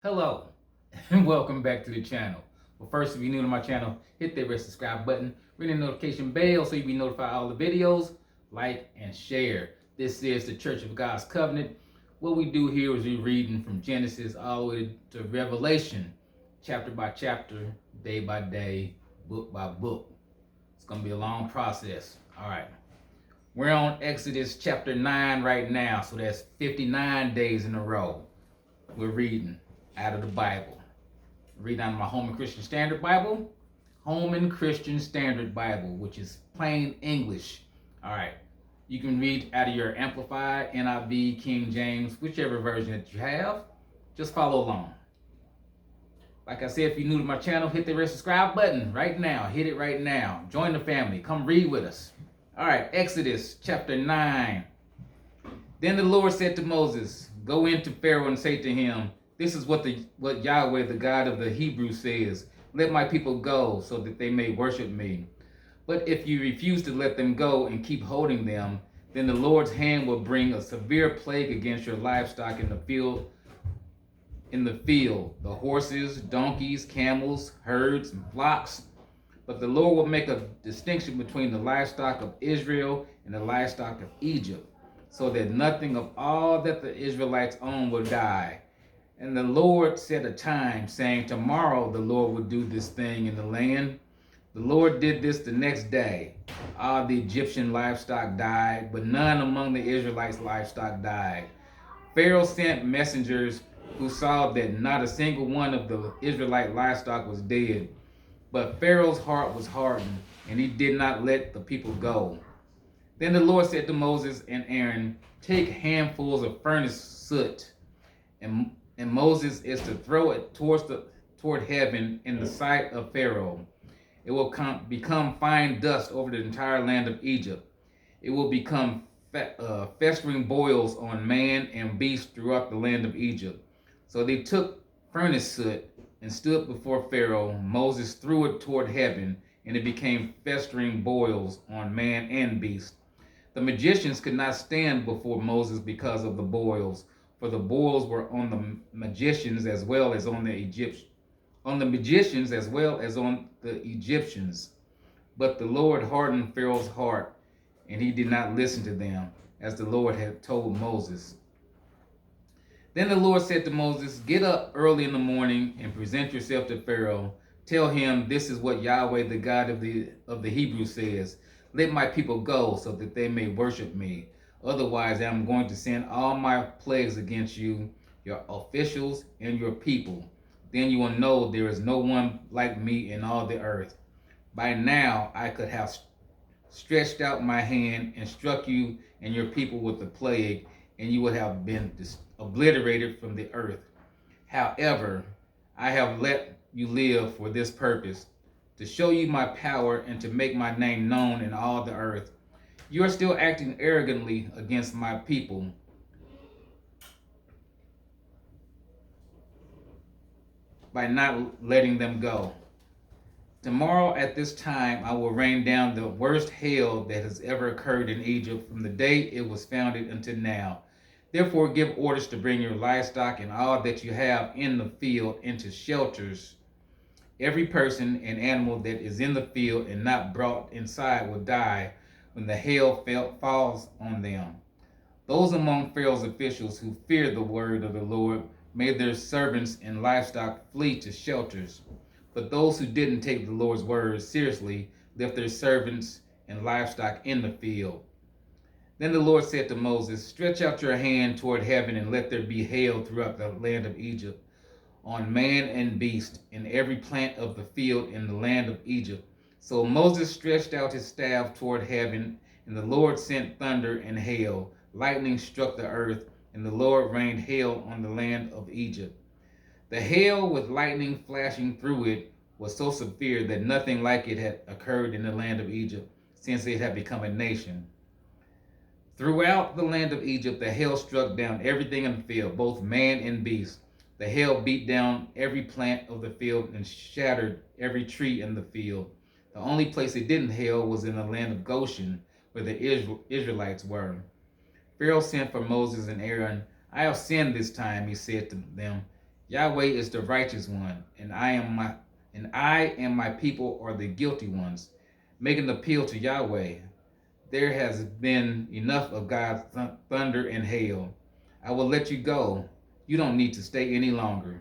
Hello, and welcome back to the channel. Well, first, if you're new to my channel, hit that red subscribe button, ring the notification bell so you'll be notified of all the videos, like and share. This is the Church of God's Covenant. What we do here is we reading from Genesis all the way to Revelation, chapter by chapter, day by day, book by book. It's going to be a long process. All right. We're on Exodus chapter 9 right now, so that's 59 days in a row. We're reading out of the Bible. Read out of my Home and Christian Standard Bible. Home and Christian Standard Bible, which is plain English. All right. You can read out of your Amplified, NIV, King James, whichever version that you have. Just follow along. Like I said, if you're new to my channel, hit the red subscribe button right now. Hit it right now. Join the family. Come read with us. All right, Exodus chapter 9. Then the Lord said to Moses, "Go into Pharaoh and say to him, this is what Yahweh, the God of the Hebrews, says. Let my people go so that they may worship me. But if you refuse to let them go and keep holding them, then the Lord's hand will bring a severe plague against your livestock in the field, the horses, donkeys, camels, herds, and flocks. But the Lord will make a distinction between the livestock of Israel and the livestock of Egypt, so that nothing of all that the Israelites own will die. And the Lord set a time, saying, tomorrow the Lord will do this thing in the land. The Lord did this the next day. All the Egyptian livestock died, but none among the Israelites' livestock died. Pharaoh sent messengers who saw that not a single one of the Israelite livestock was dead. But Pharaoh's heart was hardened, and he did not let the people go. Then the Lord said to Moses and Aaron, take handfuls of furnace soot, and Moses is to throw it toward heaven in the sight of Pharaoh. It will become fine dust over the entire land of Egypt. It will become festering boils on man and beast throughout the land of Egypt. So they took furnace soot and stood before Pharaoh. Moses threw it toward heaven, and it became festering boils on man and beast. The magicians could not stand before Moses because of the boils, for the boils were on the magicians as well as on the Egyptians. But the Lord hardened Pharaoh's heart, and he did not listen to them, as the Lord had told Moses. Then the Lord said to Moses, get up early in the morning and present yourself to Pharaoh. Tell him, this is what Yahweh, the God of the Hebrews, says. Let my people go so that they may worship me. Otherwise, I am going to send all my plagues against you, your officials, and your people. Then you will know there is no one like me in all the earth. By now, I could have stretched out my hand and struck you and your people with the plague, and you would have been obliterated from the earth. However, I have let you live for this purpose, to show you my power and to make my name known in all the earth. You are still acting arrogantly against my people by not letting them go. Tomorrow at this time I will rain down the worst hail that has ever occurred in Egypt from the day it was founded until now. Therefore give orders to bring your livestock and all that you have in the field into shelters. Every person and animal that is in the field and not brought inside will die when the hail falls on them. Those among Pharaoh's officials who feared the word of the Lord made their servants and livestock flee to shelters. But those who didn't take the Lord's word seriously left their servants and livestock in the field. Then the Lord said to Moses, stretch out your hand toward heaven and let there be hail throughout the land of Egypt, on man and beast, and every plant of the field in the land of Egypt. So Moses stretched out his staff toward heaven, and the Lord sent thunder and hail. Lightning struck the earth, and the Lord rained hail on the land of Egypt. The hail with lightning flashing through it was so severe that nothing like it had occurred in the land of Egypt since it had become a nation. Throughout the land of Egypt, the hail struck down everything in the field, both man and beast. The hail beat down every plant of the field and shattered every tree in the field. The only place it didn't hail was in the land of Goshen, where the Israelites were. Pharaoh sent for Moses and Aaron. I have sinned this time, he said to them. Yahweh is the righteous one, and I and my people are the guilty ones. Make an appeal to Yahweh. There has been enough of God's thunder and hail. I will let you go. You don't need to stay any longer.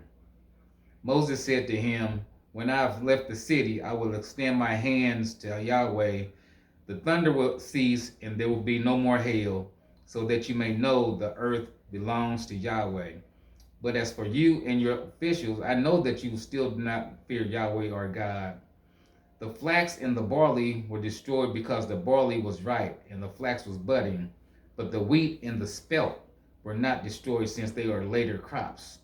Moses said to him, when I have left the city, I will extend my hands to Yahweh. The thunder will cease, and there will be no more hail, so that you may know the earth belongs to Yahweh. But as for you and your officials, I know that you still do not fear Yahweh our God. The flax and the barley were destroyed because the barley was ripe and the flax was budding, but the wheat and the spelt were not destroyed since they are later crops.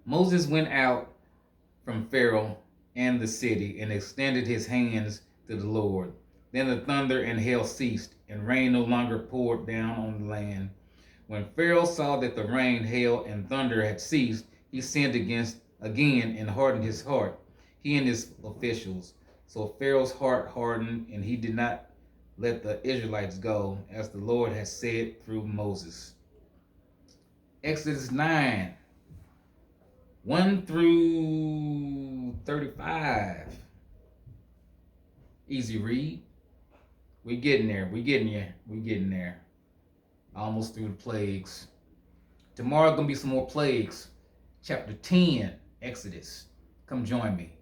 Moses went out from Pharaoh and the city and extended his hands to the Lord. Then the thunder and hail ceased, and rain no longer poured down on the land. When Pharaoh saw that the rain, hail, and thunder had ceased, he sinned again and hardened his heart, he and his officials. So Pharaoh's heart hardened, and he did not let the Israelites go, as the Lord had said through Moses. Exodus 9, 1 through 35. Easy read. We're getting there. We're getting there. Almost through the plagues. Tomorrow gonna be some more plagues. Chapter 10, Exodus. Come join me.